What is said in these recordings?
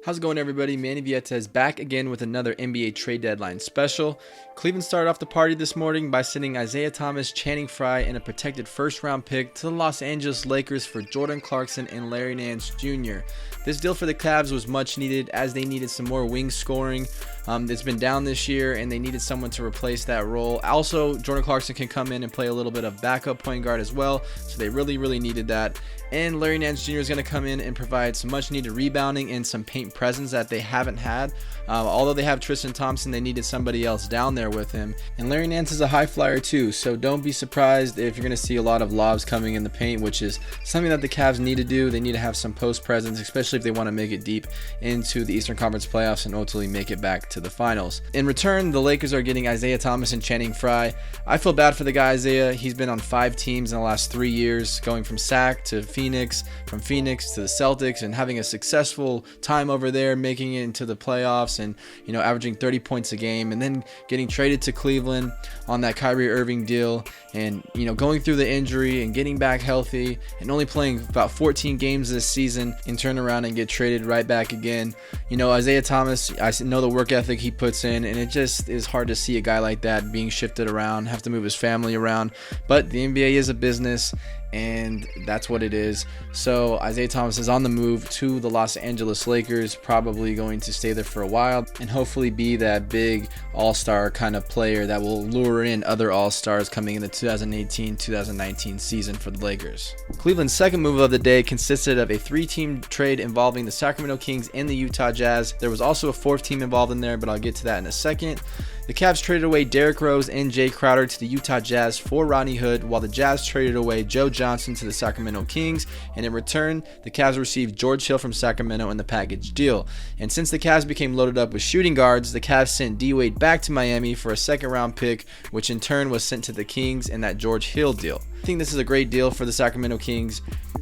How's it going, everybody? Manny Vietes back again with another NBA trade deadline special. Cleveland started off the party this morning by sending Isaiah Thomas, Channing Frye, and a protected first-round pick to the Los Angeles Lakers for Jordan Clarkson and Larry Nance Jr. This deal for the Cavs was much needed as they needed some more wing scoring. It's been down this year, and they needed someone to replace that role. Also, Jordan Clarkson can come in and play a little bit of backup point guard as well, so they really needed that. And Larry Nance Jr. is going to come in and provide some much-needed rebounding and some paint presence that they haven't had. Although they have Tristan Thompson, they needed somebody else down there with him. And Larry Nance is a high flyer too, so don't be surprised if you're going to see a lot of lobs coming in the paint, which is something that the Cavs need to do. They need to have some post presence, especially if they want to make it deep into the Eastern Conference playoffs and ultimately make it back to the finals. In return, the Lakers are getting Isaiah Thomas and Channing Frye. I feel bad for the guy Isaiah. He's been on 5 teams in the last 3 years, going from Sac to Phoenix, from Phoenix to the Celtics, and having a successful time over there, making it into the playoffs and, averaging 30 points a game, and then getting traded to Cleveland on that Kyrie Irving deal, and, going through the injury and getting back healthy and only playing about 14 games this season and turn around and get traded right back again. Isaiah Thomas, I know the work ethic he puts in, and it just is hard to see a guy like that being shifted around, have to move his family around, but the NBA is a business, and that's what it is. So Isaiah Thomas is on the move to the Los Angeles Lakers, probably going to stay there for a while and hopefully be that big all-star kind of player that will lure in other all-stars coming in the 2018-2019 season for the Lakers. Cleveland's second move of the day consisted of a 3-team trade involving the Sacramento Kings and the Utah Jazz. There was also a 4th team involved in there, but I'll get to that in a second. The Cavs traded away Derrick Rose and Jay Crowder to the Utah Jazz for Rodney Hood, while the Jazz traded away Joe Johnson to the Sacramento Kings, and in return, the Cavs received George Hill from Sacramento in the package deal. And since the Cavs became loaded up with shooting guards, the Cavs sent D-Wade back to Miami for a 2nd-round pick, which in turn was sent to the Kings in that George Hill deal. I think this is a great deal for the Sacramento Kings.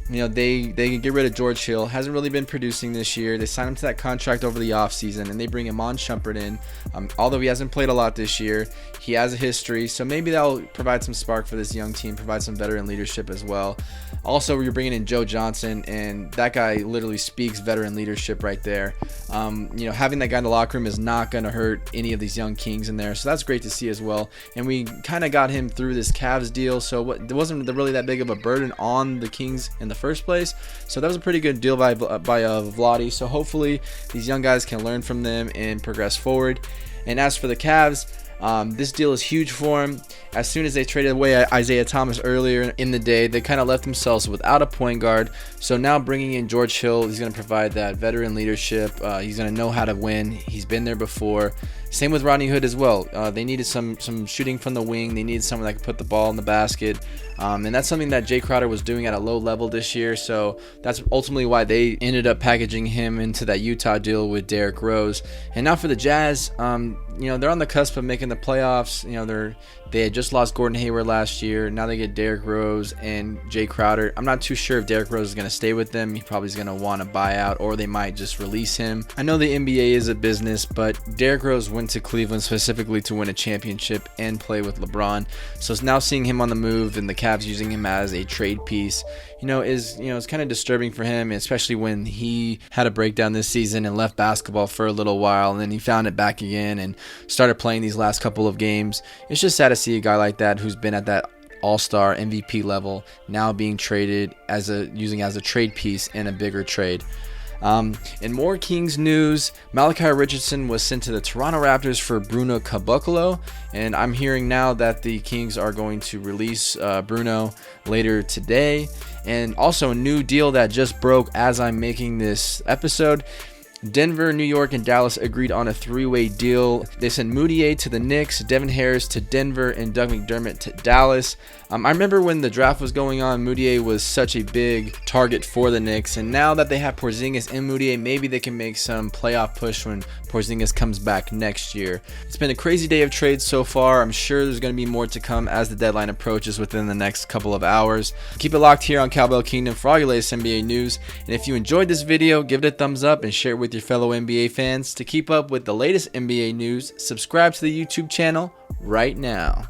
They can get rid of George Hill. Hasn't really been producing this year. They signed him to that contract over the offseason, and they bring Iman Shumpert in. Although he hasn't played a lot this year, he has a history, so maybe that'll provide some spark for this young team, provide some veteran leadership as well. Also, you're bringing in Joe Johnson, and that guy literally speaks veteran leadership right there. Having that guy in the locker room is not going to hurt any of these young Kings in there, so that's great to see as well. And we kind of got him through this Cavs deal, so it wasn't really that big of a burden on the Kings in the first place. So that was a pretty good deal by Vlade. So hopefully these young guys can learn from them and progress forward. And as for the Cavs, this deal is huge for him. As soon as they traded away Isaiah Thomas earlier in the day, they kind of left themselves without a point guard. So now bringing in George Hill, he's going to provide that veteran leadership. He's going to know how to win. He's been there before. Same with Rodney Hood as well. They needed some shooting from the wing. They needed someone that could put the ball in the basket. And that's something that Jay Crowder was doing at a low level this year. So that's ultimately why they ended up packaging him into that Utah deal with Derrick Rose. And now for the Jazz, they're on the cusp of making the playoffs. They had just lost Gordon Hayward last year. Now they get Derrick Rose and Jay Crowder. I'm not too sure if Derrick Rose is going to stay with them. He probably is going to want to buy out, or they might just release him. I know the NBA is a business, but Derrick Rose went to Cleveland specifically to win a championship and play with LeBron. So it's now seeing him on the move and the Cavs using him as a trade piece, it's kind of disturbing for him, especially when he had a breakdown this season and left basketball for a little while, and then he found it back again and started playing these last couple of games. It's just sad to see a guy like that who's been at that all-star MVP level now being traded using as a trade piece in a bigger trade. In more Kings news, Malachi Richardson was sent to the Toronto Raptors for Bruno Caboclo, and I'm hearing now that the Kings are going to release Bruno later today. And also a new deal that just broke as I'm making this episode. Denver, New York, and Dallas agreed on a 3-way deal. They sent Moutier to the Knicks, Devin Harris to Denver, and Doug McDermott to Dallas. I remember when the draft was going on, Moutier was such a big target for the Knicks, and now that they have Porzingis and Moutier, maybe they can make some playoff push when Porzingis comes back next year. It's been a crazy day of trades so far. I'm sure there's going to be more to come as the deadline approaches within the next couple of hours. Keep it locked here on Cowbell Kingdom for all your latest NBA news, and if you enjoyed this video, give it a thumbs up and share it with your fellow NBA fans. To keep up with the latest NBA news, subscribe to the YouTube channel right now.